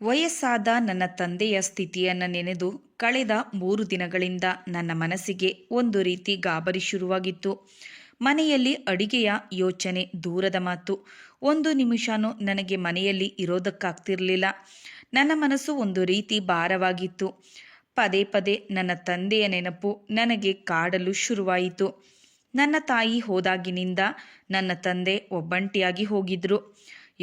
ವಯಸ್ಸಾದ ನನ್ನ ತಂದೆಯ ಸ್ಥಿತಿಯನ್ನು ನೆನೆದು ಕಳೆದ 3 ದಿನಗಳಿಂದ ನನ್ನ ಮನಸ್ಸಿಗೆ ಒಂದು ರೀತಿ ಗಾಬರಿ ಶುರುವಾಗಿತ್ತು. ಮನೆಯಲ್ಲಿ ಅಡಿಗೆಯ ಯೋಚನೆ ದೂರದ ಮಾತು. ಒಂದು ನಿಮಿಷನೂ ನನಗೆ ಮನೆಯಲ್ಲಿ ಇರೋದಕ್ಕಾಗ್ತಿರ್ಲಿಲ್ಲ. ನನ್ನ ಮನಸ್ಸು ಒಂದು ರೀತಿ ಭಾರವಾಗಿತ್ತು. ಪದೇ ಪದೇ ನನ್ನ ತಂದೆಯ ನೆನಪು ನನಗೆ ಕಾಡಲು ಶುರುವಾಯಿತು. ನನ್ನ ತಾಯಿ ಹೋದಾಗಿನಿಂದ ನನ್ನ ತಂದೆ ಒಬ್ಬಂಟಿಯಾಗಿ ಹೋಗಿದ್ರು.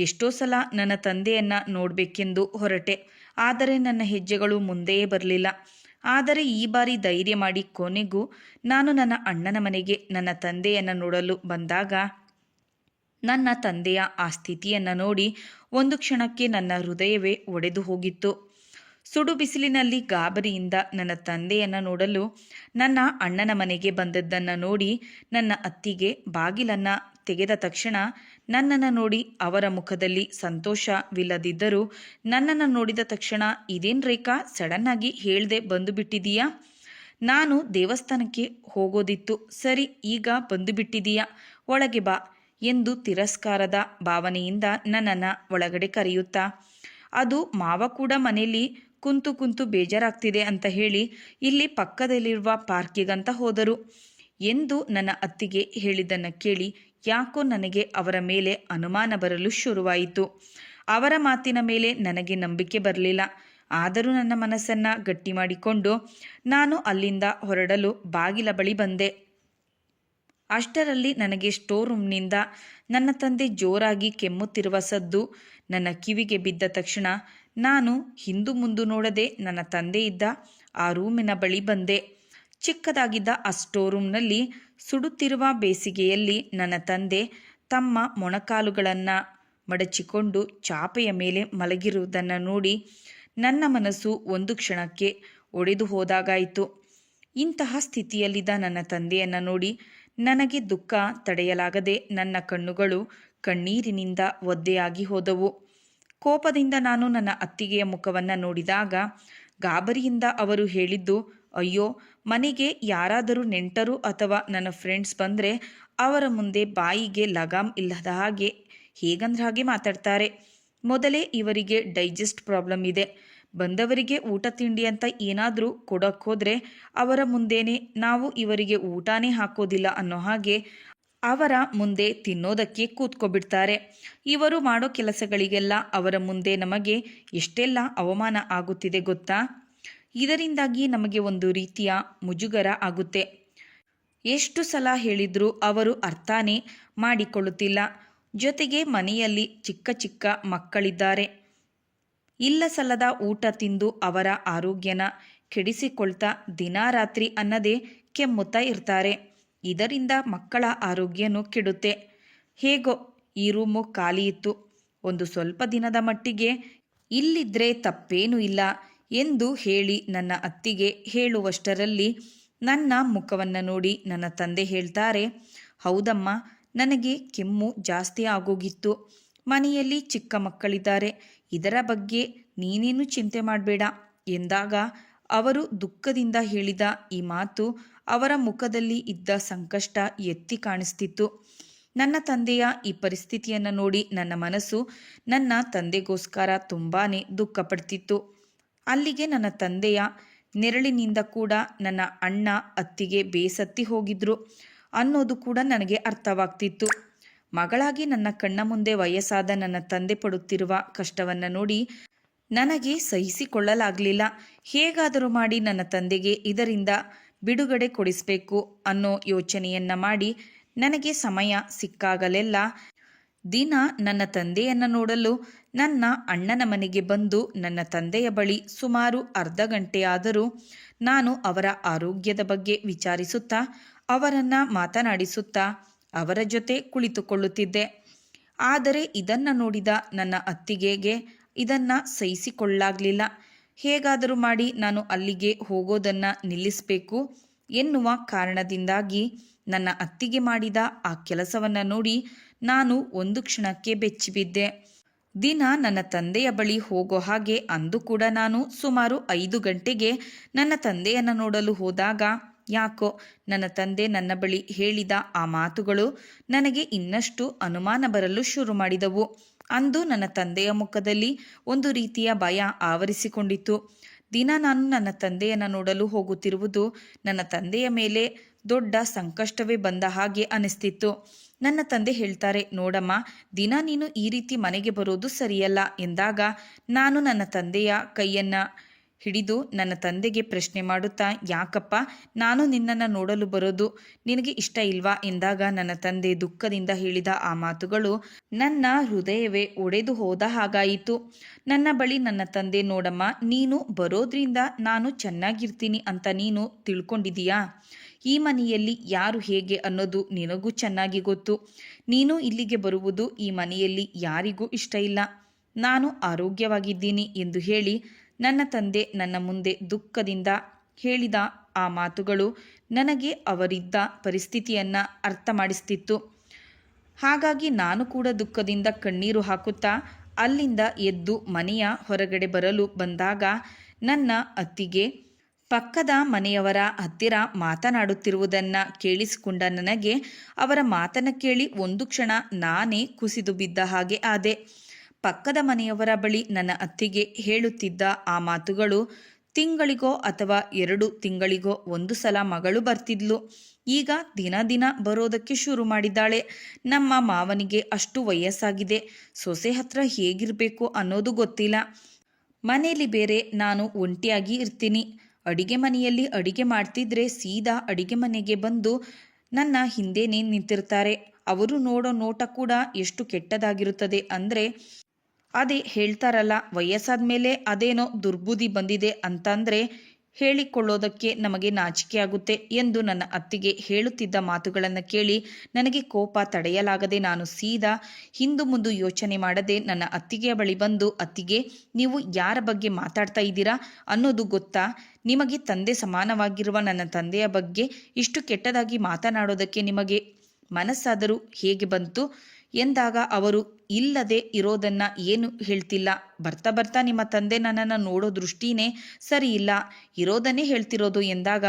ಎಷ್ಟೋ ಸಲ ನನ್ನ ತಂದೆಯನ್ನ ನೋಡಬೇಕೆಂದು ಹೊರಟೆ, ಆದರೆ ನನ್ನ ಹೆಜ್ಜೆಗಳು ಮುಂದೆಯೇ ಬರಲಿಲ್ಲ. ಆದರೆ ಈ ಬಾರಿ ಧೈರ್ಯ ಮಾಡಿ ಕೊನೆಗೂ ನಾನು ನನ್ನ ಅಣ್ಣನ ಮನೆಗೆ ನನ್ನ ತಂದೆಯನ್ನು ನೋಡಲು ಬಂದಾಗ ನನ್ನ ತಂದೆಯ ಆ ಸ್ಥಿತಿಯನ್ನು ನೋಡಿ ಒಂದು ಕ್ಷಣಕ್ಕೆ ನನ್ನ ಹೃದಯವೇ ಒಡೆದು ಹೋಗಿತ್ತು. ಸುಡು ಬಿಸಿಲಿನಲ್ಲಿ ಗಾಬರಿಯಿಂದ ನನ್ನ ತಂದೆಯನ್ನು ನೋಡಲು ನನ್ನ ಅಣ್ಣನ ಮನೆಗೆ ಬಂದದ್ದನ್ನು ನೋಡಿ ನನ್ನ ಅತ್ತಿಗೆ ಬಾಗಿಲನ್ನು ತೆಗೆದ ತಕ್ಷಣ ನನ್ನನ್ನು ನೋಡಿ ಅವರ ಮುಖದಲ್ಲಿ ಸಂತೋಷವಿಲ್ಲದಿದ್ದರೂ ನನ್ನನ್ನು ನೋಡಿದ ತಕ್ಷಣ ಇದೇನು ರೇಖಾ, ಸಡನ್ನಾಗಿ ಹೇಳ್ದೆ ಬಂದು ಬಿಟ್ಟಿದೀಯಾ? ನಾನು ದೇವಸ್ಥಾನಕ್ಕೆ ಹೋಗೋದಿತ್ತು, ಸರಿ ಈಗ ಬಂದು ಬಿಟ್ಟಿದೀಯಾ, ಒಳಗೆ ಬಾ ಎಂದು ತಿರಸ್ಕಾರದ ಭಾವನೆಯಿಂದ ನನ್ನನ್ನು ಒಳಗಡೆ ಕರೆಯುತ್ತಾ, ಅದು ಮಾವ ಕೂಡ ಮನೆಯಲ್ಲಿ ಕುಂತು ಕುಂತು ಬೇಜಾರಾಗ್ತಿದೆ ಅಂತ ಹೇಳಿ ಇಲ್ಲಿ ಪಕ್ಕದಲ್ಲಿರುವ ಪಾರ್ಕಿಗಂತ ಹೋದರು ಎಂದು ನನ್ನ ಅತ್ತಿಗೆ ಹೇಳಿದ್ದನ್ನು ಕೇಳಿ ಯಾಕೋ ನನಗೆ ಅವರ ಮೇಲೆ ಅನುಮಾನ ಬರಲು ಶುರುವಾಯಿತು. ಅವರ ಮಾತಿನ ಮೇಲೆ ನನಗೆ ನಂಬಿಕೆ ಬರಲಿಲ್ಲ. ಆದರೂ ನನ್ನ ಮನಸ್ಸನ್ನು ಗಟ್ಟಿ ಮಾಡಿಕೊಂಡು ನಾನು ಅಲ್ಲಿಂದ ಹೊರಡಲು ಬಾಗಿಲ ಬಳಿ ಬಂದೆ. ಅಷ್ಟರಲ್ಲಿ ನನಗೆ ಸ್ಟೋರ್ ರೂಮ್ನಿಂದ ನನ್ನ ತಂದೆ ಜೋರಾಗಿ ಕೆಮ್ಮುತ್ತಿರುವ ಸದ್ದು ನನ್ನ ಕಿವಿಗೆ ಬಿದ್ದ ತಕ್ಷಣ ನಾನು ಹಿಂದು ಮುಂದು ನೋಡದೆ ನನ್ನ ತಂದೆ ಇದ್ದ ಆ ರೂಮಿನ ಬಳಿ ಬಂದೆ. ಚಿಕ್ಕದಾಗಿದ್ದ ಆ ಸ್ಟೋರ್ ರೂಮ್ನಲ್ಲಿ ಸುಡುತ್ತಿರುವ ಬೇಸಿಗೆಯಲ್ಲಿ ನನ್ನ ತಂದೆ ತಮ್ಮ ಮೊಣಕಾಲುಗಳನ್ನು ಮಡಚಿಕೊಂಡು ಚಾಪೆಯ ಮೇಲೆ ಮಲಗಿರುವುದನ್ನು ನೋಡಿ ನನ್ನ ಮನಸ್ಸು ಒಂದು ಕ್ಷಣಕ್ಕೆ ಒಡೆದು ಹೋದಾಗಾಯಿತು. ಇಂತಹ ಸ್ಥಿತಿಯಲ್ಲಿದ್ದ ನನ್ನ ತಂದೆಯನ್ನು ನೋಡಿ ನನಗೆ ದುಃಖ ತಡೆಯಲಾಗದೆ ನನ್ನ ಕಣ್ಣುಗಳು ಕಣ್ಣೀರಿನಿಂದ ಒದ್ದೆಯಾಗಿ ಹೋದವು. ಕೋಪದಿಂದ ನಾನು ನನ್ನ ಅತ್ತಿಗೆಯ ಮುಖವನ್ನು ನೋಡಿದಾಗ ಗಾಬರಿಯಿಂದ ಅವರು ಹೇಳಿದ್ದು, ಅಯ್ಯೋ, ಮನೆಗೆ ಯಾರಾದರೂ ನೆಂಟರು ಅಥವಾ ನನ್ನ ಫ್ರೆಂಡ್ಸ್ ಬಂದರೆ ಅವರ ಮುಂದೆ ಬಾಯಿಗೆ ಲಗಾಮ್ ಇಲ್ಲದ ಹಾಗೆ ಹೇಗಂದ್ರೆ ಹಾಗೆ ಮಾತಾಡ್ತಾರೆ. ಮೊದಲೇ ಇವರಿಗೆ ಡೈಜೆಸ್ಟ್ ಪ್ರಾಬ್ಲಮ್ ಇದೆ. ಬಂದವರಿಗೆ ಊಟ ತಿಂಡಿ ಅಂತ ಏನಾದರೂ ಕೊಡೋಕ್ಕೋದ್ರೆ ಅವರ ಮುಂದೆನೇ ನಾವು ಇವರಿಗೆ ಊಟನೇ ಹಾಕೋದಿಲ್ಲ ಅನ್ನೋ ಹಾಗೆ ಅವರ ಮುಂದೆ ತಿನ್ನೋದಕ್ಕೆ ಕೂತ್ಕೊಬಿಡ್ತಾರೆ. ಇವರು ಮಾಡೋ ಕೆಲಸಗಳಿಗೆಲ್ಲ ಅವರ ಮುಂದೆ ನಮಗೆ ಎಷ್ಟೆಲ್ಲ ಅವಮಾನ ಆಗುತ್ತಿದೆ ಗೊತ್ತಾ? ಇದರಿಂದಾಗಿ ನಮಗೆ ಒಂದು ರೀತಿಯ ಮುಜುಗರ ಆಗುತ್ತೆ. ಎಷ್ಟು ಸಲ ಹೇಳಿದರೂ ಅವರು ಅರ್ಥನೇ ಮಾಡಿಕೊಳ್ಳುತ್ತಿಲ್ಲ. ಜೊತೆಗೆ ಮನೆಯಲ್ಲಿ ಚಿಕ್ಕ ಚಿಕ್ಕ ಮಕ್ಕಳಿದ್ದಾರೆ. ಇಲ್ಲ ಸಲ್ಲದ ಊಟ ತಿಂದು ಅವರ ಆರೋಗ್ಯನ ಕೆಡಿಸಿಕೊಳ್ತಾ ದಿನಾರಾತ್ರಿ ಅನ್ನದೇ ಕೆಮ್ಮುತ್ತಾ ಇರ್ತಾರೆ. ಇದರಿಂದ ಮಕ್ಕಳ ಆರೋಗ್ಯನೂ ಕೆಡುತ್ತೆ. ಹೇಗೋ ಈ ರೂಮು ಖಾಲಿ ಇತ್ತು. ಒಂದು ಸ್ವಲ್ಪ ದಿನದ ಮಟ್ಟಿಗೆ ಇಲ್ಲಿದ್ರೆ ತಪ್ಪೇನೂ ಇಲ್ಲ ಎಂದು ಹೇಳಿ ನನ್ನ ಅತ್ತಿಗೆ ಹೇಳುವಷ್ಟರಲ್ಲಿ ನನ್ನ ಮುಖವನ್ನು ನೋಡಿ ನನ್ನ ತಂದೆ ಹೇಳ್ತಾರೆ, ಹೌದಮ್ಮ, ನನಗೆ ಕೆಮ್ಮು ಜಾಸ್ತಿ ಆಗೋಗಿತ್ತು. ಮನೆಯಲ್ಲಿ ಚಿಕ್ಕ ಮಕ್ಕಳಿದ್ದಾರೆ, ಇದರ ಬಗ್ಗೆ ನೀನೇನು ಚಿಂತೆ ಮಾಡಬೇಡ ಎಂದಾಗ ಅವರು ದುಃಖದಿಂದ ಹೇಳಿದ ಈ ಮಾತು ಅವರ ಮುಖದಲ್ಲಿ ಇದ್ದ ಸಂಕಷ್ಟ ಎತ್ತಿ ಕಾಣಿಸ್ತಿತ್ತು. ನನ್ನ ತಂದೆಯ ಈ ಪರಿಸ್ಥಿತಿಯನ್ನು ನೋಡಿ ನನ್ನ ಮನಸ್ಸು ನನ್ನ ತಂದೆಗೋಸ್ಕರ ತುಂಬಾ ದುಃಖಪಡ್ತಿತ್ತು. ಅಲ್ಲಿಗೆ ನನ್ನ ತಂದೆಯ ನೆರಳಿನಿಂದ ಕೂಡ ನನ್ನ ಅಣ್ಣ ಅತ್ತಿಗೆ ಬೇಸತ್ತಿ ಹೋಗಿದ್ರು ಅನ್ನೋದು ಕೂಡ ನನಗೆ ಅರ್ಥವಾಗ್ತಿತ್ತು. ಮಗಳಾಗಿ ನನ್ನ ಕಣ್ಣ ಮುಂದೆ ವಯಸ್ಸಾದ ನನ್ನ ತಂದೆ ಪಡುತ್ತಿರುವ ಕಷ್ಟವನ್ನು ನೋಡಿ ನನಗೆ ಸಹಿಸಿಕೊಳ್ಳಲಾಗಲಿಲ್ಲ. ಹೇಗಾದರೂ ಮಾಡಿ ನನ್ನ ತಂದೆಗೆ ಇದರಿಂದ ಬಿಡುಗಡೆ ಕೊಡಿಸಬೇಕು ಅನ್ನೋ ಯೋಚನೆಯನ್ನು ಮಾಡಿ ನನಗೆ ಸಮಯ ಸಿಕ್ಕಾಗಲೆಲ್ಲ ದಿನ ನನ್ನ ತಂದೆಯನ್ನು ನೋಡಲು ನನ್ನ ಅಣ್ಣನ ಮನೆಗೆ ಬಂದು ನನ್ನ ತಂದೆಯ ಬಳಿ ಸುಮಾರು ಅರ್ಧ ಗಂಟೆಯಾದರೂ ನಾನು ಅವರ ಆರೋಗ್ಯದ ಬಗ್ಗೆ ವಿಚಾರಿಸುತ್ತಾ ಅವರನ್ನು ಮಾತನಾಡಿಸುತ್ತಾ ಅವರ ಜೊತೆ ಕುಳಿತುಕೊಳ್ಳುತ್ತಿದ್ದೆ. ಆದರೆ ಇದನ್ನು ನೋಡಿದ ನನ್ನ ಅತ್ತಿಗೆಗೆ ಇದನ್ನು ಸಹಿಸಿಕೊಳ್ಳಲಾಗಲಿಲ್ಲ. ಹೇಗಾದರೂ ಮಾಡಿ ನಾನು ಅಲ್ಲಿಗೆ ಹೋಗೋದನ್ನು ನಿಲ್ಲಿಸಬೇಕು ಎನ್ನುವ ಕಾರಣದಿಂದಾಗಿ ನನ್ನ ಅತ್ತಿಗೆ ಮಾಡಿದ ಆ ಕೆಲಸವನ್ನು ನೋಡಿ ನಾನು ಒಂದು ಕ್ಷಣಕ್ಕೆ ಬೆಚ್ಚಿಬಿದ್ದೆ. ದಿನ ನನ್ನ ತಂದೆಯ ಬಳಿ ಹೋಗೋ ಹಾಗೆ ಅಂದು ಕೂಡ ನಾನು ಸುಮಾರು 5 ಗಂಟೆಗೆ ನನ್ನ ತಂದೆಯನ್ನು ನೋಡಲು ಹೋದಾಗ ಯಾಕೋ ನನ್ನ ತಂದೆ ನನ್ನ ಬಳಿ ಹೇಳಿದ ಆ ಮಾತುಗಳು ನನಗೆ ಇನ್ನಷ್ಟು ಅನುಮಾನ ಬರಲು ಶುರು ಮಾಡಿದವು. ಅಂದು ನನ್ನ ತಂದೆಯ ಮುಖದಲ್ಲಿ ಒಂದು ರೀತಿಯ ಭಯ ಆವರಿಸಿಕೊಂಡಿತ್ತು. ದಿನ ನಾನು ನನ್ನ ತಂದೆಯನ್ನು ನೋಡಲು ಹೋಗುತ್ತಿರುವುದು ನನ್ನ ತಂದೆಯ ಮೇಲೆ ದೊಡ್ಡ ಸಂಕಷ್ಟವೇ ಬಂದ ಹಾಗೆ ಅನಿಸ್ತಿತ್ತು. ನನ್ನ ತಂದೆ ಹೇಳ್ತಾರೆ, ನೋಡಮ್ಮ, ದಿನ ನೀನು ಈ ರೀತಿ ಮನೆಗೆ ಬರೋದು ಸರಿಯಲ್ಲ ಎಂದಾಗ ನಾನು ನನ್ನ ತಂದೆಯ ಕೈಯನ್ನು ಹಿಡಿದು ನನ್ನ ತಂದೆಗೆ ಪ್ರಶ್ನೆ ಮಾಡುತ್ತಾ, ಯಾಕಪ್ಪ ನಾನು ನಿನ್ನನ್ನು ನೋಡಲು ಬರೋದು ನಿನಗೆ ಇಷ್ಟ ಇಲ್ವಾ ಎಂದಾಗ ನನ್ನ ತಂದೆ ದುಃಖದಿಂದ ಹೇಳಿದ ಆ ಮಾತುಗಳು ನನ್ನ ಹೃದಯವೇ ಒಡೆದು ಹೋದ ಹಾಗಾಯಿತು. ನನ್ನ ಬಳಿ ನನ್ನ ತಂದೆ, ನೋಡಮ್ಮ, ನೀನು ಬರೋದ್ರಿಂದ ನಾನು ಚೆನ್ನಾಗಿರ್ತೀನಿ ಅಂತ ನೀನು ತಿಳ್ಕೊಂಡಿದೀಯಾ? ಈ ಮನೆಯಲ್ಲಿ ಯಾರು ಹೇಗೆ ಅನ್ನೋದು ನಿನಗೂ ಚೆನ್ನಾಗಿ ಗೊತ್ತು. ನೀನು ಇಲ್ಲಿಗೆ ಬರುವುದು ಈ ಮನೆಯಲ್ಲಿ ಯಾರಿಗೂ ಇಷ್ಟ ಇಲ್ಲ. ನಾನು ಆರೋಗ್ಯವಾಗಿದ್ದೀನಿ ಎಂದು ಹೇಳಿ ನನ್ನ ತಂದೆ ನನ್ನ ಮುಂದೆ ದುಃಖದಿಂದ ಹೇಳಿದ ಆ ಮಾತುಗಳು ನನಗೆ ಅವರಿದ್ದ ಪರಿಸ್ಥಿತಿಯನ್ನು ಅರ್ಥ ಮಾಡಿಸ್ತಿತ್ತು. ಹಾಗಾಗಿ ನಾನು ಕೂಡ ದುಃಖದಿಂದ ಕಣ್ಣೀರು ಹಾಕುತ್ತಾ ಅಲ್ಲಿಂದ ಎದ್ದು ಮನೆಯ ಹೊರಗಡೆ ಬರಲು ಬಂದಾಗ ನನ್ನ ಅತ್ತಿಗೆ ಪಕ್ಕದ ಮನೆಯವರ ಹತ್ತಿರ ಮಾತನಾಡುತ್ತಿರುವುದನ್ನು ಕೇಳಿಸಿಕೊಂಡ ನನಗೆ ಅವರ ಮಾತನ್ನು ಕೇಳಿ ಒಂದು ಕ್ಷಣ ನಾನೇ ಕುಸಿದು ಬಿದ್ದ ಹಾಗೆ ಆದೆ. ಪಕ್ಕದ ಮನೆಯವರ ಬಳಿ ನನ್ನ ಅತ್ತಿಗೆ ಹೇಳುತ್ತಿದ್ದ ಆ ಮಾತುಗಳು, ತಿಂಗಳಿಗೋ ಅಥವಾ 2 ತಿಂಗಳಿಗೋ ಒಂದು ಸಲ ಮಗಳು ಬರ್ತಿದ್ಲು, ಈಗ ದಿನ ದಿನ ಬರೋದಕ್ಕೆ ಶುರು ಮಾಡಿದ್ದಾಳೆ. ನಮ್ಮ ಮಾವನಿಗೆ ಅಷ್ಟು ವಯಸ್ಸಾಗಿದೆ, ಸೊಸೆ ಹತ್ರ ಹೇಗಿರಬೇಕು ಅನ್ನೋದು ಗೊತ್ತಿಲ್ಲ. ಮನೆಯಲ್ಲಿ ಬೇರೆ ನಾನು ಒಂಟಿಯಾಗಿ ಇರ್ತೀನಿ. ಅಡಿಗೆ ಮನೆಯಲ್ಲಿ ಅಡಿಗೆ ಮಾಡ್ತಿದ್ರೆ ಸೀದಾ ಅಡಿಗೆ ಮನೆಗೆ ಬಂದು ನನ್ನ ಹಿಂದೆನೇ ನಿಂತಿರ್ತಾರೆ. ಅವರು ನೋಡೋ ನೋಟ ಕೂಡ ಎಷ್ಟು ಕೆಟ್ಟದಾಗಿರುತ್ತದೆ ಅಂದರೆ, ಅದೇ ಹೇಳ್ತಾರಲ್ಲ, ವಯಸ್ಸಾದ ಮೇಲೆ ಅದೇನೋ ದುರ್ಬುದ್ಧಿ ಬಂದಿದೆ ಅಂತಂದರೆ ಹೇಳಿಕೊಳ್ಳೋದಕ್ಕೆ ನಮಗೆ ನಾಚಿಕೆ ಆಗುತ್ತೆ ಎಂದು ನನ್ನ ಅತ್ತಿಗೆ ಹೇಳುತ್ತಿದ್ದ ಮಾತುಗಳನ್ನು ಕೇಳಿ ನನಗೆ ಕೋಪ ತಡೆಯಲಾಗದೆ ನಾನು ಸೀದಾ ಹಿಂದು ಮುಂದೆ ಯೋಚನೆ ಮಾಡದೆ ನನ್ನ ಅತ್ತಿಗೆಯ ಬಳಿ ಬಂದು, ಅತ್ತಿಗೆ, ನೀವು ಯಾರ ಬಗ್ಗೆ ಮಾತಾಡ್ತಾ ಇದ್ದೀರಾ ಅನ್ನೋದು ಗೊತ್ತಾ? ನಿಮಗೆ ತಂದೆ ಸಮಾನವಾಗಿರುವ ನನ್ನ ತಂದೆಯ ಬಗ್ಗೆ ಇಷ್ಟು ಕೆಟ್ಟದಾಗಿ ಮಾತನಾಡೋದಕ್ಕೆ ನಿಮಗೆ ಮನಸ್ಸಾದರೂ ಹೇಗೆ ಬಂತು ಎಂದಾಗ ಅವರು ಇಲ್ಲದೆ ಇರೋದನ್ನು ಏನು ಹೇಳ್ತಿಲ್ಲ, ಬರ್ತಾ ಬರ್ತಾ ನಿಮ್ಮ ತಂದೆ ನನ್ನನ್ನು ನೋಡೋ ದೃಷ್ಟಿನೇ ಸರಿ ಇಲ್ಲ, ಇರೋದನ್ನೇ ಹೇಳ್ತಿರೋದು ಎಂದಾಗ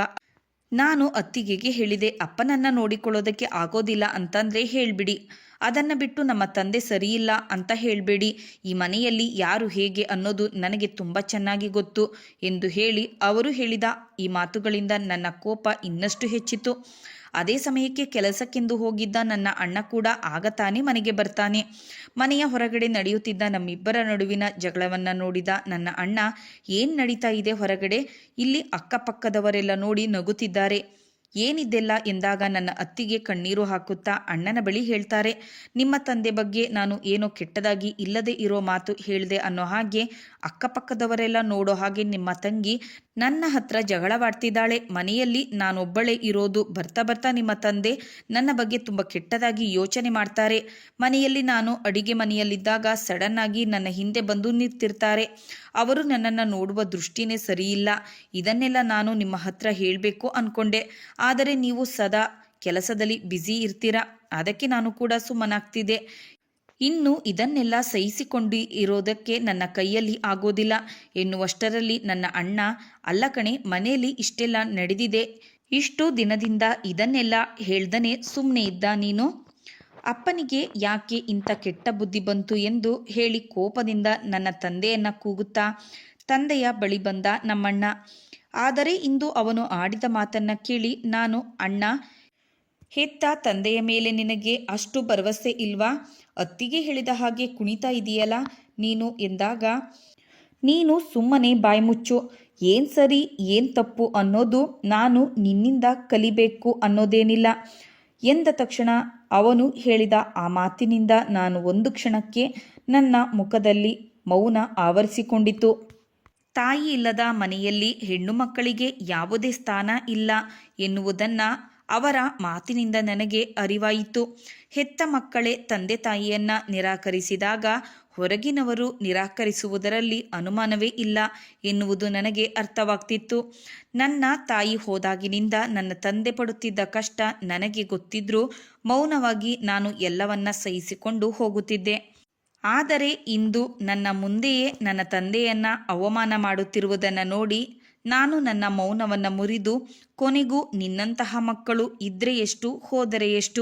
ನಾನು ಅತ್ತಿಗೆಗೆ ಹೇಳಿದೆ, ಅಪ್ಪನನ್ನು ನೋಡಿಕೊಳ್ಳೋದಕ್ಕೆ ಆಗೋದಿಲ್ಲ ಅಂತಂದರೆ ಹೇಳಿಬಿಡಿ, ಅದನ್ನು ಬಿಟ್ಟು ನಮ್ಮ ತಂದೆ ಸರಿಯಿಲ್ಲ ಅಂತ ಹೇಳಬೇಡಿ. ಈ ಮನೆಯಲ್ಲಿ ಯಾರು ಹೇಗೆ ಅನ್ನೋದು ನನಗೆ ತುಂಬ ಚೆನ್ನಾಗಿ ಗೊತ್ತು ಎಂದು ಹೇಳಿ ಅವರು ಹೇಳಿದ ಈ ಮಾತುಗಳಿಂದ ನನ್ನ ಕೋಪ ಇನ್ನಷ್ಟು ಹೆಚ್ಚಿತು. ಅದೇ ಸಮಯಕ್ಕೆ ಕೆಲಸಕ್ಕೆಂದು ಹೋಗಿದ್ದ ನನ್ನ ಅಣ್ಣ ಕೂಡ ಆಗ ತಾನೇ ಮನೆಗೆ ಬರ್ತಾನೆ. ಮನೆಯ ಹೊರಗಡೆ ನಡೆಯುತ್ತಿದ್ದ ನಮ್ಮಿಬ್ಬರ ನಡುವಿನ ಜಗಳವನ್ನು ನೋಡಿದ ನನ್ನ ಅಣ್ಣ, ಏನು ನಡೀತಾ ಇದೆ ಹೊರಗಡೆ? ಇಲ್ಲಿ ಅಕ್ಕಪಕ್ಕದವರೆಲ್ಲ ನೋಡಿ ನಗುತ್ತಿದ್ದಾರೆ, ಏನಿದೆಲ್ಲ ಎಂದಾಗ ನನ್ನ ಅತ್ತಿಗೆ ಕಣ್ಣೀರು ಹಾಕುತ್ತಾ ಅಣ್ಣನ ಬಳಿ ಹೇಳ್ತಾರೆ, ನಿಮ್ಮ ತಂದೆ ಬಗ್ಗೆ ನಾನು ಏನೋ ಕೆಟ್ಟದಾಗಿ ಇಲ್ಲದೆ ಇರೋ ಮಾತು ಹೇಳಿದೆ ಅನ್ನೋ ಹಾಗೆ ಅಕ್ಕಪಕ್ಕದವರೆಲ್ಲ ನೋಡೋ ಹಾಗೆ ನಿಮ್ಮ ತಂಗಿ ನನ್ನ ಹತ್ರ ಜಗಳವಾಡ್ತಿದ್ದಾಳೆ. ಮನೆಯಲ್ಲಿ ನಾನೊಬ್ಬಳೇ ಇರೋದು, ಬರ್ತಾ ಬರ್ತಾ ನಿಮ್ಮ ತಂದೆ ನನ್ನ ಬಗ್ಗೆ ತುಂಬ ಕೆಟ್ಟದಾಗಿ ಯೋಚನೆ ಮಾಡ್ತಾರೆ. ಮನೆಯಲ್ಲಿ ನಾನು ಅಡಿಗೆ ಮನೆಯಲ್ಲಿದ್ದಾಗ ಸಡನ್ ಆಗಿ ನನ್ನ ಹಿಂದೆ ಬಂದು ನಿಂತಿರ್ತಾರೆ. ಅವರು ನನ್ನನ್ನು ನೋಡುವ ದೃಷ್ಟಿನೇ ಸರಿಯಿಲ್ಲ. ಇದನ್ನೆಲ್ಲ ನಾನು ನಿಮ್ಮ ಹತ್ರ ಹೇಳಬೇಕು ಅಂದ್ಕೊಂಡೆ, ಆದರೆ ನೀವು ಸದಾ ಕೆಲಸದಲ್ಲಿ ಬ್ಯುಸಿ ಇರ್ತೀರ, ಅದಕ್ಕೆ ನಾನು ಕೂಡ ಸುಮ್ಮನಾಗ್ತಿದ್ದೆ. ಇನ್ನು ಇದನ್ನೆಲ್ಲ ಸಹಿಸಿಕೊಂಡು ಇರೋದಕ್ಕೆ ನನ್ನ ಕೈಯಲ್ಲಿ ಆಗೋದಿಲ್ಲ ಎನ್ನುವಷ್ಟರಲ್ಲಿ ನನ್ನ ಅಣ್ಣ, ಅಲ್ಲ ಕಣೆ, ಮನೆಯಲ್ಲಿ ಇಷ್ಟೆಲ್ಲ ನಡೆದಿದೆ, ಇಷ್ಟು ದಿನದಿಂದ ಇದನ್ನೆಲ್ಲ ಹೇಳ್ದನೆ ಸುಮ್ಮನೆ ಇದ್ದ ನೀನು? ಅಪ್ಪನಿಗೆ ಯಾಕೆ ಇಂಥ ಕೆಟ್ಟ ಬುದ್ಧಿ ಬಂತು ಎಂದು ಹೇಳಿ ಕೋಪದಿಂದ ನನ್ನ ತಂದೆಯನ್ನು ಕೂಗುತ್ತಾ ತಂದೆಯ ಬಳಿ ಬಂದ ನಮ್ಮಣ್ಣ. ಆದರೆ ಇಂದು ಅವನು ಆಡಿದ ಮಾತನ್ನು ಕೇಳಿ ನಾನು, ಅಣ್ಣ, ಹೆತ್ತ ತಂದೆಯ ಮೇಲೆ ನಿನಗೆ ಅಷ್ಟು ಭರವಸೆ ಇಲ್ವಾ? ಅತ್ತಿಗೆ ಹೇಳಿದ ಹಾಗೆ ಕುಣಿತಾ ಇದೆಯಲ್ಲ ನೀನು ಎಂದಾಗ, ನೀನು ಸುಮ್ಮನೆ ಬಾಯ್ಮುಚ್ಚು, ಏನು ಸರಿ ಏನು ತಪ್ಪು ಅನ್ನೋದು ನಾನು ನಿನ್ನಿಂದ ಕಲಿಬೇಕು ಅನ್ನೋದೇನಿಲ್ಲ ಎಂದ ತಕ್ಷಣ ಅವನು ಹೇಳಿದ ಆ ಮಾತಿನಿಂದ ನಾನು ಒಂದು ಕ್ಷಣಕ್ಕೆ ನನ್ನ ಮುಖದಲ್ಲಿ ಮೌನ ಆವರಿಸಿಕೊಂಡಿತು. ತಾಯಿ ಇಲ್ಲದ ಮನೆಯಲ್ಲಿ ಹೆಣ್ಣು ಮಕ್ಕಳಿಗೆ ಯಾವುದೇ ಸ್ಥಾನ ಇಲ್ಲ ಎನ್ನುವುದನ್ನು ಅವರ ಮಾತಿನಿಂದ ನನಗೆ ಅರಿವಾಯಿತು. ಹೆತ್ತ ಮಕ್ಕಳೇ ತಂದೆ ತಾಯಿಯನ್ನು ನಿರಾಕರಿಸಿದಾಗ ಹೊರಗಿನವರು ನಿರಾಕರಿಸುವುದರಲ್ಲಿ ಅನುಮಾನವೇ ಇಲ್ಲ ಎನ್ನುವುದು ನನಗೆ ಅರ್ಥವಾಗ್ತಿತ್ತು. ನನ್ನ ತಾಯಿ ಹೋದಾಗಿನಿಂದ ನನ್ನ ತಂದೆ ಪಡುತ್ತಿದ್ದ ಕಷ್ಟ ನನಗೆ ಗೊತ್ತಿದ್ರೂ ಮೌನವಾಗಿ ನಾನು ಎಲ್ಲವನ್ನ ಸಹಿಸಿಕೊಂಡು ಹೋಗುತ್ತಿದ್ದೆ. ಆದರೆ ಇಂದು ನನ್ನ ಮುಂದೆಯೇ ನನ್ನ ತಂದೆಯನ್ನು ಅವಮಾನ ಮಾಡುತ್ತಿರುವುದನ್ನು ನೋಡಿ ನಾನು ನನ್ನ ಮೌನವನ್ನು ಮುರಿದು, ಕೊನೆಗೂ ನಿನ್ನಂತಹ ಮಕ್ಕಳು ಇದ್ರೆ ಎಷ್ಟು ಹೋದರೆ ಎಷ್ಟು,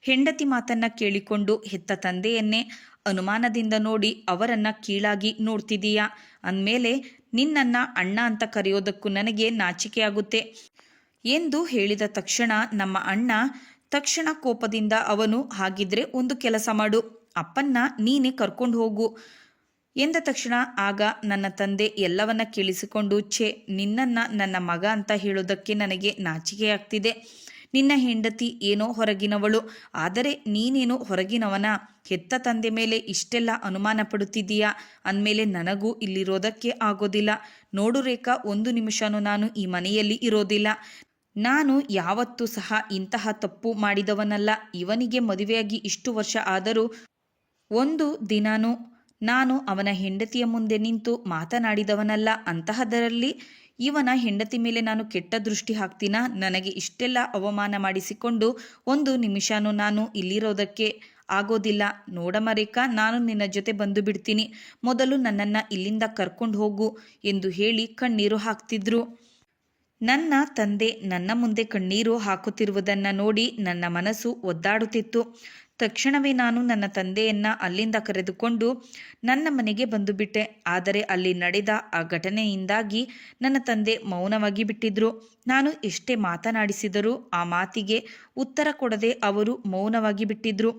ಹೆಂಡತಿ ಮಾತನ್ನು ಕೇಳಿಕೊಂಡು ಹೆತ್ತ ತಂದೆಯನ್ನೇ ಅನುಮಾನದಿಂದ ನೋಡಿ ಅವರನ್ನು ಕೀಳಾಗಿ ನೋಡ್ತಿದ್ದೀಯಾ ಅಂದಮೇಲೆ ನಿನ್ನನ್ನು ಅಣ್ಣ ಅಂತ ಕರೆಯೋದಕ್ಕೂ ನನಗೆ ನಾಚಿಕೆಯಾಗುತ್ತೆ ಎಂದು ಹೇಳಿದ ತಕ್ಷಣ ನಮ್ಮ ಅಣ್ಣ ತಕ್ಷಣ ಕೋಪದಿಂದ ಅವನು ಹಾಗಿದ್ರೆ ಒಂದು ಕೆಲಸ ಮಾಡು, ಅಪ್ಪನ್ನ ನೀನೇ ಕರ್ಕೊಂಡು ಹೋಗು ಎಂದ ತಕ್ಷಣ ಆಗ ನನ್ನ ತಂದೆ ಎಲ್ಲವನ್ನ ಕೇಳಿಸಿಕೊಂಡು ನಿನ್ನನ್ನು ನನ್ನ ಮಗ ಅಂತ ಹೇಳೋದಕ್ಕೆ ನನಗೆ ನಾಚಿಕೆಯಾಗ್ತಿದೆ. ನಿನ್ನ ಹೆಂಡತಿ ಏನೋ ಹೊರಗಿನವಳು, ಆದರೆ ನೀನೇನು ಹೊರಗಿನವನ? ಹೆತ್ತ ತಂದೆ ಮೇಲೆ ಇಷ್ಟೆಲ್ಲ ಅನುಮಾನ ಪಡುತ್ತಿದ್ದೀಯಾ ಅಂದಮೇಲೆ ನನಗೂ ಇಲ್ಲಿರೋದಕ್ಕೆ ಆಗೋದಿಲ್ಲ. ನೋಡು ರೇಖಾ, ಒಂದು ನಿಮಿಷನೂ ನಾನು ಈ ಮನೆಯಲ್ಲಿ ಇರೋದಿಲ್ಲ. ನಾನು ಯಾವತ್ತೂ ಸಹ ಇಂತಹ ತಪ್ಪು ಮಾಡಿದವನಲ್ಲ. ಇವನಿಗೆ ಮದುವೆಯಾಗಿ ಇಷ್ಟು ವರ್ಷ ಆದರೂ ಒಂದು ದಿನಾನೂ ನಾನು ಅವನ ಹೆಂಡತಿಯ ಮುಂದೆ ನಿಂತು ಮಾತನಾಡಿದವನಲ್ಲ. ಅಂತಹದರಲ್ಲಿ ಇವನ ಹೆಂಡತಿ ಮೇಲೆ ನಾನು ಕೆಟ್ಟ ದೃಷ್ಟಿ ಹಾಕ್ತೀನಾ? ನನಗೆ ಇಷ್ಟೆಲ್ಲ ಅವಮಾನ ಮಾಡಿಸಿಕೊಂಡು ಒಂದು ನಿಮಿಷನೂ ನಾನು ಇಲ್ಲಿರೋದಕ್ಕೆ ಆಗೋದಿಲ್ಲ. ನೋಡಮ್ಮ ರೇಖಾ, ನಾನು ನಿನ್ನ ಜೊತೆ ಬಂದು ಬಿಡ್ತೀನಿ, ಮೊದಲು ನನ್ನನ್ನು ಇಲ್ಲಿಂದ ಕರ್ಕೊಂಡು ಹೋಗು ಎಂದು ಹೇಳಿ ಕಣ್ಣೀರು ಹಾಕ್ತಿದ್ರು. ನನ್ನ ತಂದೆ ನನ್ನ ಮುಂದೆ ಕಣ್ಣೀರು ಹಾಕುತ್ತಿರುವುದನ್ನು ನೋಡಿ ನನ್ನ ಮನಸ್ಸು ಒದ್ದಾಡುತ್ತಿತ್ತು. ತಕ್ಷಣವೇ ನಾನು ನನ್ನ ತಂದೆಯನ್ನು ಅಲ್ಲಿಂದ ಕರೆದುಕೊಂಡು ನನ್ನ ಮನೆಗೆ ಬಂದು ಬಿಟ್ಟೆ. ಆದರೆ ಅಲ್ಲಿ ನಡೆದ ಆ ಘಟನೆಯಿಂದಾಗಿ ನನ್ನ ತಂದೆ ಮೌನವಾಗಿ ಬಿಟ್ಟಿದ್ರು. ನಾನು ಎಷ್ಟೇ ಮಾತನಾಡಿಸಿದರೂ ಆ ಮಾತಿಗೆ ಉತ್ತರ ಕೊಡದೆ ಅವರು ಮೌನವಾಗಿ ಬಿಟ್ಟಿದ್ರು.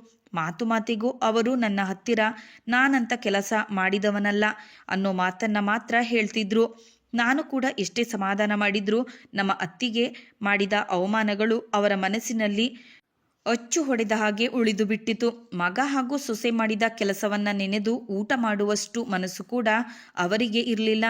ಮಾತಿಗೂ ಅವರು ನನ್ನ ಹತ್ತಿರ ನಾನಂತ ಕೆಲಸ ಮಾಡಿದವನಲ್ಲ ಅನ್ನೋ ಮಾತನ್ನು ಮಾತ್ರ ಹೇಳ್ತಿದ್ರು. ನಾನು ಕೂಡ ಎಷ್ಟೇ ಸಮಾಧಾನ ಮಾಡಿದ್ರೂ ನಮ್ಮ ಅತ್ತಿಗೆ ಮಾಡಿದ ಅವಮಾನಗಳು ಅವರ ಮನಸ್ಸಿನಲ್ಲಿ ಅಚ್ಚು ಹೊಡೆದ ಹಾಗೆ ಉಳಿದು ಬಿಟ್ಟಿತು. ಮಗ ಹಾಗೂ ಸೊಸೆ ಮಾಡಿದ ಕೆಲಸವನ್ನು ನೆನೆದು ಊಟ ಮಾಡುವಷ್ಟು ಮನಸ್ಸು ಕೂಡ ಅವರಿಗೆ ಇರಲಿಲ್ಲ.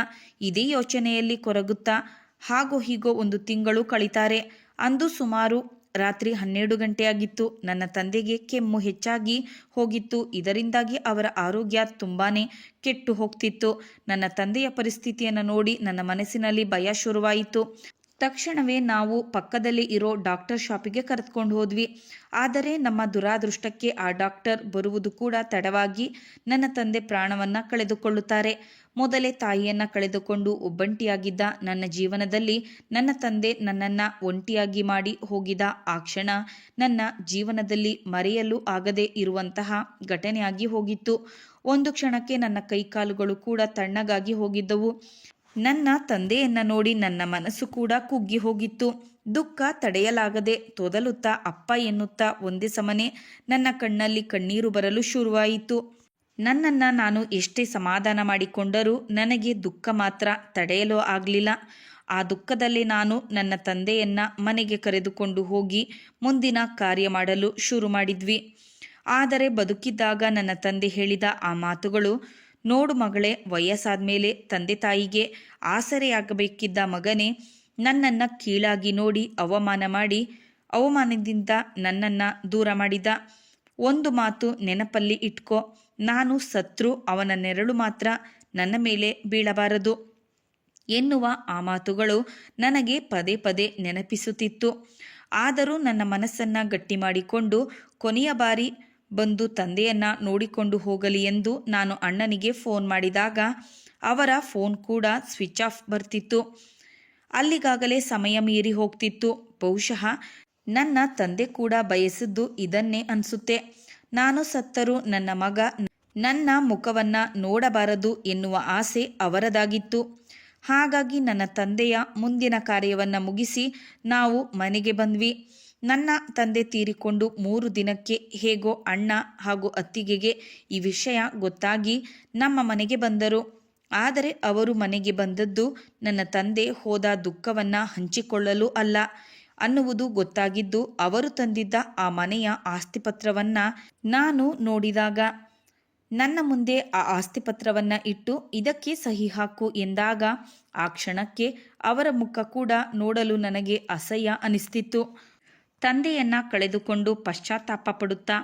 ಇದೇ ಯೋಚನೆಯಲ್ಲಿ ಕೊರಗುತ್ತಾ ಹಾಗೋ ಹೀಗೋ ಒಂದು ತಿಂಗಳು ಕಳೀತಾರೆ. ಅಂದು ಸುಮಾರು ರಾತ್ರಿ 12 ಗಂಟೆಯಾಗಿತ್ತು. ನನ್ನ ತಂದೆಗೆ ಕೆಮ್ಮು ಹೆಚ್ಚಾಗಿ ಹೋಗಿತ್ತು. ಇದರಿಂದಾಗಿ ಅವರ ಆರೋಗ್ಯ ತುಂಬಾನೇ ಕೆಟ್ಟು ಹೋಗ್ತಿತ್ತು. ನನ್ನ ತಂದೆಯ ಪರಿಸ್ಥಿತಿಯನ್ನು ನೋಡಿ ನನ್ನ ಮನಸ್ಸಿನಲ್ಲಿ ಭಯ ಶುರುವಾಯಿತು. ತಕ್ಷಣವೇ ನಾವು ಪಕ್ಕದಲ್ಲಿ ಇರೋ ಡಾಕ್ಟರ್ ಶಾಪಿಗೆ ಕರೆದುಕೊಂಡು ಹೋದ್ವಿ. ಆದರೆ ನಮ್ಮ ದುರಾದೃಷ್ಟಕ್ಕೆ ಆ ಡಾಕ್ಟರ್ ಬರುವುದು ಕೂಡ ತಡವಾಗಿ ನನ್ನ ತಂದೆ ಪ್ರಾಣವನ್ನು ಕಳೆದುಕೊಳ್ಳುತ್ತಾರೆ. ಮೊದಲೇ ತಾಯಿಯನ್ನು ಕಳೆದುಕೊಂಡು ಒಬ್ಬಂಟಿಯಾಗಿದ್ದ ನನ್ನ ಜೀವನದಲ್ಲಿ ನನ್ನ ತಂದೆ ನನ್ನನ್ನು ಒಂಟಿಯಾಗಿ ಮಾಡಿ ಹೋಗಿದ ಆ ಕ್ಷಣ ನನ್ನ ಜೀವನದಲ್ಲಿ ಮರೆಯಲು ಆಗದೇ ಇರುವಂತಹ ಘಟನೆಯಾಗಿ ಹೋಗಿತ್ತು. ಒಂದು ಕ್ಷಣಕ್ಕೆ ನನ್ನ ಕೈಕಾಲುಗಳು ಕೂಡ ತಣ್ಣಗಾಗಿ ಹೋಗಿದ್ದವು. ನನ್ನ ತಂದೆಯನ್ನು ನೋಡಿ ನನ್ನ ಮನಸ್ಸು ಕೂಡ ಕುಗ್ಗಿ ಹೋಗಿತ್ತು. ದುಃಖ ತಡೆಯಲಾಗದೆ ತೊದಲುತ್ತಾ ಅಪ್ಪ ಎನ್ನುತ್ತಾ ಒಂದೇ ಸಮನೆ ನನ್ನ ಕಣ್ಣಲ್ಲಿ ಕಣ್ಣೀರು ಬರಲು ಶುರುವಾಯಿತು. ನನ್ನನ್ನು ನಾನು ಎಷ್ಟೇ ಸಮಾಧಾನ ಮಾಡಿಕೊಂಡರೂ ನನಗೆ ದುಃಖ ಮಾತ್ರ ತಡೆಯಲು ಆಗಲಿಲ್ಲ. ಆ ದುಃಖದಲ್ಲಿ ನಾನು ನನ್ನ ತಂದೆಯನ್ನು ಮನೆಗೆ ಕರೆದುಕೊಂಡು ಹೋಗಿ ಮುಂದಿನ ಕಾರ್ಯ ಮಾಡಲು ಶುರು ಮಾಡಿದ್ವಿ. ಆದರೆ ಬದುಕಿದ್ದಾಗ ನನ್ನ ತಂದೆ ಹೇಳಿದ ಆ ಮಾತುಗಳು, ನೋಡು ಮಗಳೇ, ವಯಸ್ಸಾದ ಮೇಲೆ ತಂದೆ ತಾಯಿಗೆ ಆಸರೆಯಾಗಬೇಕಿದ್ದ ಮಗನೇ ನನ್ನನ್ನು ಕೀಳಾಗಿ ನೋಡಿ ಅವಮಾನದಿಂದ ನನ್ನನ್ನು ದೂರ ಮಾಡಿದ. ಒಂದು ಮಾತು ನೆನಪಲ್ಲಿ ಇಟ್ಕೋ, ನಾನು ಸತ್ರು ಅವನ ನೆರಳು ಮಾತ್ರ ನನ್ನ ಮೇಲೆ ಬೀಳಬಾರದು ಎನ್ನುವ ಆ ಮಾತುಗಳು ನನಗೆ ಪದೇ ಪದೇ ನೆನಪಿಸುತ್ತಿತ್ತು. ಆದರೂ ನನ್ನ ಮನಸ್ಸನ್ನು ಗಟ್ಟಿ ಮಾಡಿಕೊಂಡು ಕೊನೆಯ ಬಾರಿ ಬಂದು ತಂದೆಯನ್ನು ನೋಡಿಕೊಂಡು ಹೋಗಲಿ ಎಂದು ನಾನು ಅಣ್ಣನಿಗೆ ಫೋನ್ ಮಾಡಿದಾಗ ಅವರ ಫೋನ್ ಕೂಡ ಸ್ವಿಚ್ ಆಫ್ ಬರ್ತಿತ್ತು. ಅಲ್ಲಿಗಾಗಲೇ ಸಮಯ ಮೀರಿ ಹೋಗ್ತಿತ್ತು. ಬಹುಶಃ ನನ್ನ ತಂದೆ ಕೂಡ ಬಯಸಿದ್ದು ಇದನ್ನೇ ಅನಿಸುತ್ತೆ. ನಾನು ಸತ್ತರೂ ನನ್ನ ಮಗ ನನ್ನ ಮುಖವನ್ನು ನೋಡಬಾರದು ಎನ್ನುವ ಆಸೆ ಅವರದಾಗಿತ್ತು. ಹಾಗಾಗಿ ನನ್ನ ತಂದೆಯ ಮುಂದಿನ ಕಾರ್ಯವನ್ನು ಮುಗಿಸಿ ನಾವು ಮನೆಗೆ ಬಂದ್ವಿ. ನನ್ನ ತಂದೆ ತೀರಿಕೊಂಡು 3 ದಿನಕ್ಕೆ ಹೇಗೋ ಅಣ್ಣ ಹಾಗೂ ಅತ್ತಿಗೆಗೆ ಈ ವಿಷಯ ಗೊತ್ತಾಗಿ ನಮ್ಮ ಮನೆಗೆ ಬಂದರು. ಆದರೆ ಅವರು ಮನೆಗೆ ಬಂದದ್ದು ನನ್ನ ತಂದೆ ಹೋದ ದುಃಖವನ್ನು ಹಂಚಿಕೊಳ್ಳಲು ಅಲ್ಲ ಅನ್ನುವುದು ಗೊತ್ತಾಗಿದ್ದು ಅವರು ತಂದಿದ್ದ ಆ ಮನೆಯ ಆಸ್ತಿಪತ್ರವನ್ನು ನಾನು ನೋಡಿದಾಗ ನನ್ನ ಮುಂದೆ ಆ ಆಸ್ತಿಪತ್ರವನ್ನು ಇಟ್ಟು ಇದಕ್ಕೆ ಸಹಿ ಹಾಕು ಎಂದಾಗ ಆ ಕ್ಷಣಕ್ಕೆ ಅವರ ಮುಖ ಕೂಡ ನೋಡಲು ನನಗೆ ಅಸಹ್ಯ ಅನಿಸ್ತಿತ್ತು. ತಂದೆಯನ್ನು ಕಳೆದುಕೊಂಡು ಪಶ್ಚಾತ್ತಾಪ ಪಡುತ್ತಾ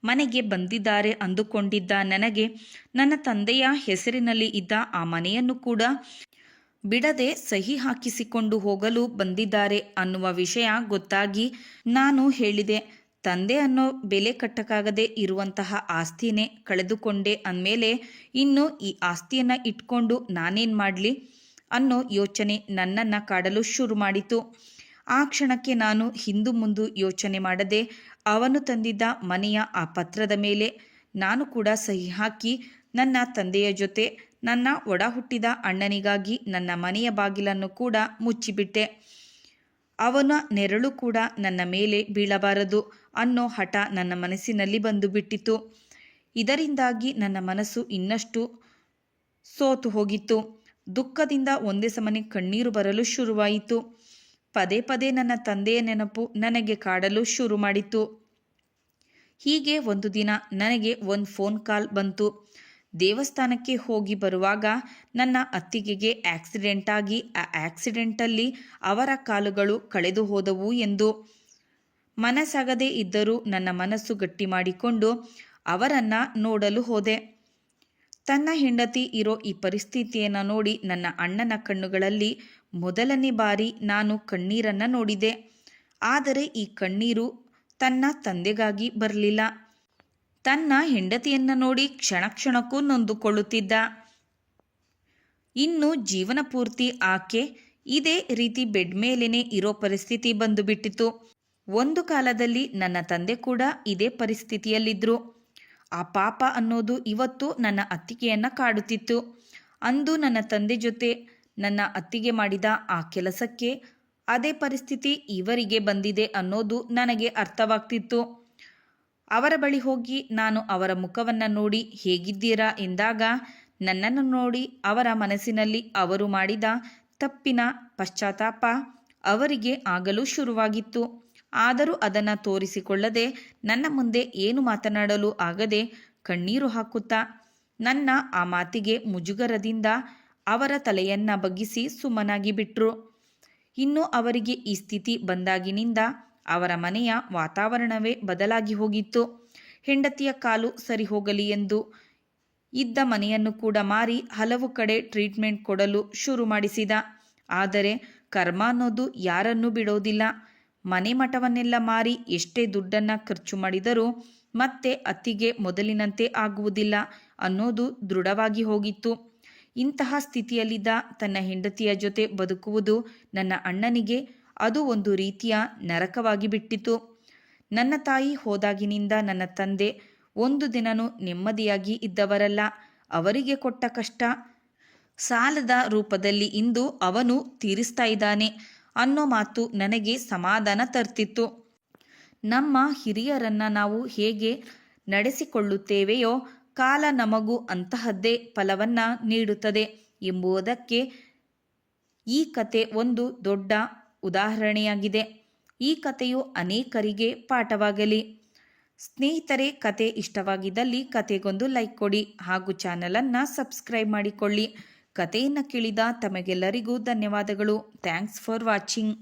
ಮನೆಗೆ ಬಂದಿದ್ದಾರೆ ಅಂದುಕೊಂಡಿದ್ದ ನನಗೆ ನನ್ನ ತಂದೆಯ ಹೆಸರಿನಲ್ಲಿ ಇದ್ದ ಆ ಮನೆಯನ್ನು ಕೂಡ ಬಿಡದೆ ಸಹಿ ಹಾಕಿಸಿಕೊಂಡು ಹೋಗಲು ಬಂದಿದ್ದಾರೆ ಅನ್ನುವ ವಿಷಯ ಗೊತ್ತಾಗಿ ನಾನು ಹೇಳಿದೆ, ತಂದೆ ಅನ್ನೋ ಬೆಲೆ ಕಟ್ಟಕ್ಕಾಗದೆ ಇರುವಂತಹ ಆಸ್ತಿನೇ ಕಳೆದುಕೊಂಡೆ ಅಂದಮೇಲೆ ಇನ್ನು ಈ ಆಸ್ತಿಯನ್ನು ಇಟ್ಕೊಂಡು ನಾನೇನು ಮಾಡಲಿ ಅನ್ನೋ ಯೋಚನೆ ನನ್ನನ್ನು ಕಾಡಲು ಶುರು ಮಾಡಿತು. ಆ ಕ್ಷಣಕ್ಕೆ ನಾನು ಹಿಂದು ಮುಂದು ಯೋಚನೆ ಮಾಡದೆ ಅವನು ತಂದಿದ್ದ ಮನೆಯ ಆ ಪತ್ರದ ಮೇಲೆ ನಾನು ಕೂಡ ಸಹಿ ಹಾಕಿ ನನ್ನ ತಂದೆಯ ಜೊತೆ ನನ್ನ ಒಡ ಹುಟ್ಟಿದ ಅಣ್ಣನಿಗಾಗಿ ನನ್ನ ಮನೆಯ ಬಾಗಿಲನ್ನು ಕೂಡ ಮುಚ್ಚಿಬಿಟ್ಟೆ. ಅವನ ನೆರಳು ಕೂಡ ನನ್ನ ಮೇಲೆ ಬೀಳಬಾರದು ಅನ್ನೋ ಹಠ ನನ್ನ ಮನಸ್ಸಿನಲ್ಲಿ ಬಂದು ಬಿಟ್ಟಿತು. ಇದರಿಂದಾಗಿ ನನ್ನ ಮನಸ್ಸು ಇನ್ನಷ್ಟು ಸೋತು ಹೋಗಿತ್ತು. ದುಃಖದಿಂದ ಒಂದೇ ಸಮನೆ ಕಣ್ಣೀರು ಬರಲು ಶುರುವಾಯಿತು. ಪದೇ ಪದೇ ನನ್ನ ತಂದೆಯ ನೆನಪು ನನಗೆ ಕಾಡಲು ಶುರು ಮಾಡಿತು. ಹೀಗೆ ಒಂದು ದಿನ ನನಗೆ ಒಂದು ಫೋನ್ ಕಾಲ್ ಬಂತು. ದೇವಸ್ಥಾನಕ್ಕೆ ಹೋಗಿ ಬರುವಾಗ ನನ್ನ ಅತ್ತಿಗೆಗೆ ಆಕ್ಸಿಡೆಂಟ್ ಆಗಿ ಆ ಆಕ್ಸಿಡೆಂಟಲ್ಲಿ ಅವರ ಕಾಲುಗಳು ಕಳೆದು ಹೋದವು ಎಂದು. ಮನಸ್ಸಾಗದೇ ಇದ್ದರೂ ನನ್ನ ಮನಸ್ಸು ಗಟ್ಟಿ ಮಾಡಿಕೊಂಡು ಅವರನ್ನು ನೋಡಲು ಹೋದೆ. ತನ್ನ ಹೆಂಡತಿ ಇರೋ ಈ ಪರಿಸ್ಥಿತಿಯನ್ನು ನೋಡಿ ನನ್ನ ಅಣ್ಣನ ಕಣ್ಣುಗಳಲ್ಲಿ ಮೊದಲನೇ ಬಾರಿ ನಾನು ಕಣ್ಣೀರನ್ನು ನೋಡಿದೆ. ಆದರೆ ಈ ಕಣ್ಣೀರು ತನ್ನ ತಂದೆಗಾಗಿ ಬರಲಿಲ್ಲ. ತನ್ನ ಹೆಂಡತಿಯನ್ನು ನೋಡಿ ಕ್ಷಣ ಕ್ಷಣಕ್ಕೂ ನೊಂದುಕೊಳ್ಳುತ್ತಿದ್ದ. ಇನ್ನು ಜೀವನ ಪೂರ್ತಿ ಆಕೆ ಇದೇ ರೀತಿ ಬೆಡ್ ಮೇಲೇನೆ ಇರೋ ಪರಿಸ್ಥಿತಿ ಬಂದು ಬಿಟ್ಟಿತು. ಒಂದು ಕಾಲದಲ್ಲಿ ನನ್ನ ತಂದೆ ಕೂಡ ಇದೇ ಪರಿಸ್ಥಿತಿಯಲ್ಲಿದ್ದರು. ಆ ಪಾಪ ಅನ್ನೋದು ಇವತ್ತು ನನ್ನ ಅತ್ತಿಗೆಯನ್ನು ಕಾಡುತ್ತಿತ್ತು. ಅಂದು ನನ್ನ ತಂದೆ ಜೊತೆ ನನ್ನ ಅತ್ತಿಗೆ ಮಾಡಿದ ಆ ಕೆಲಸಕ್ಕೆ ಅದೇ ಪರಿಸ್ಥಿತಿ ಇವರಿಗೆ ಬಂದಿದೆ ಅನ್ನೋದು ನನಗೆ ಅರ್ಥವಾಗ್ತಿತ್ತು. ಅವರ ಬಳಿ ಹೋಗಿ ನಾನು ಅವರ ಮುಖವನ್ನು ನೋಡಿ ಹೇಗಿದ್ದೀರಾ ಎಂದಾಗ ನನ್ನನ್ನು ನೋಡಿ ಅವರ ಮನಸ್ಸಿನಲ್ಲಿ ಅವರು ಮಾಡಿದ ತಪ್ಪಿನ ಪಶ್ಚಾತ್ತಾಪ ಅವರಿಗೆ ಆಗಲು ಶುರುವಾಗಿತ್ತು. ಆದರೂ ಅದನ್ನು ತೋರಿಸಿಕೊಳ್ಳದೆ ನನ್ನ ಮುಂದೆ ಏನು ಮಾತನಾಡಲು ಆಗದೆ ಕಣ್ಣೀರು ಹಾಕುತ್ತಾ ನನ್ನ ಆ ಮಾತಿಗೆ ಮುಜುಗರದಿಂದ ಅವರ ತಲೆಯನ್ನು ಬಗ್ಗಿಸಿ ಸುಮ್ಮನಾಗಿ ಬಿಟ್ರು. ಇನ್ನು ಅವರಿಗೆ ಈ ಸ್ಥಿತಿ ಬಂದಾಗಿನಿಂದ ಅವರ ಮನೆಯ ವಾತಾವರಣವೇ ಬದಲಾಗಿ ಹೋಗಿತ್ತು. ಹೆಂಡತಿಯ ಕಾಲು ಸರಿ ಹೋಗಲಿ ಎಂದು ಇದ್ದ ಮನೆಯನ್ನು ಕೂಡ ಮಾರಿ ಹಲವು ಕಡೆ ಟ್ರೀಟ್ಮೆಂಟ್ ಕೊಡಲು ಶುರು ಮಾಡಿಸಿದ. ಆದರೆ ಕರ್ಮ ಅನ್ನೋದು ಯಾರನ್ನೂ ಬಿಡೋದಿಲ್ಲ. ಮನೆ ಮಠವನ್ನೆಲ್ಲ ಮಾರಿ ಎಷ್ಟೇ ದುಡ್ಡನ್ನು ಖರ್ಚು ಮಾಡಿದರೂ ಮತ್ತೆ ಅತ್ತಿಗೆ ಮೊದಲಿನಂತೆ ಆಗುವುದಿಲ್ಲ ಅನ್ನೋದು ದೃಢವಾಗಿ ಹೋಗಿತ್ತು. ಇಂತಹ ಸ್ಥಿತಿಯಲ್ಲಿದ್ದ ತನ್ನ ಹೆಂಡತಿಯ ಜೊತೆ ಬದುಕುವುದು ನನ್ನ ಅಣ್ಣನಿಗೆ ಅದು ಒಂದು ರೀತಿಯ ನರಕವಾಗಿ ಬಿಟ್ಟಿತು. ನನ್ನ ತಾಯಿ ಹೋದಾಗಿನಿಂದ ನನ್ನ ತಂದೆ ಒಂದು ದಿನನೂ ನೆಮ್ಮದಿಯಾಗಿ ಇದ್ದವರಲ್ಲ. ಅವರಿಗೆ ಕೊಟ್ಟ ಕಷ್ಟ ಸಾಲದ ರೂಪದಲ್ಲಿ ಇಂದು ಅವನು ತೀರಿಸ್ತಾ ಇದ್ದಾನೆ ಅನ್ನೋ ಮಾತು ನನಗೆ ಸಮಾಧಾನ ತರ್ತಿತ್ತು. ನಮ್ಮ ಹಿರಿಯರನ್ನು ನಾವು ಹೇಗೆ ನಡೆಸಿಕೊಳ್ಳುತ್ತೇವೆಯೋ ಕಾಲ ನಮಗೂ ಅಂತಹದ್ದೇ ಫಲವನ್ನು ನೀಡುತ್ತದೆ ಎಂಬುದಕ್ಕೆ ಈ ಕತೆ ಒಂದು ದೊಡ್ಡ ಉದಾಹರಣೆಯಾಗಿದೆ. ಈ ಕಥೆಯು ಅನೇಕರಿಗೆ ಪಾಠವಾಗಲಿ. ಸ್ನೇಹಿತರೆ, ಕತೆ ಇಷ್ಟವಾಗಿದ್ದಲ್ಲಿ ಕತೆಗೊಂದು ಲೈಕ್ ಕೊಡಿ ಹಾಗೂ ಚಾನಲನ್ನು ಸಬ್ಸ್ಕ್ರೈಬ್ ಮಾಡಿಕೊಳ್ಳಿ. ಕಥೆಯನ್ನು ಕೇಳಿದ ತಮಗೆಲ್ಲರಿಗೂ ಧನ್ಯವಾದಗಳು. Thanks for watching.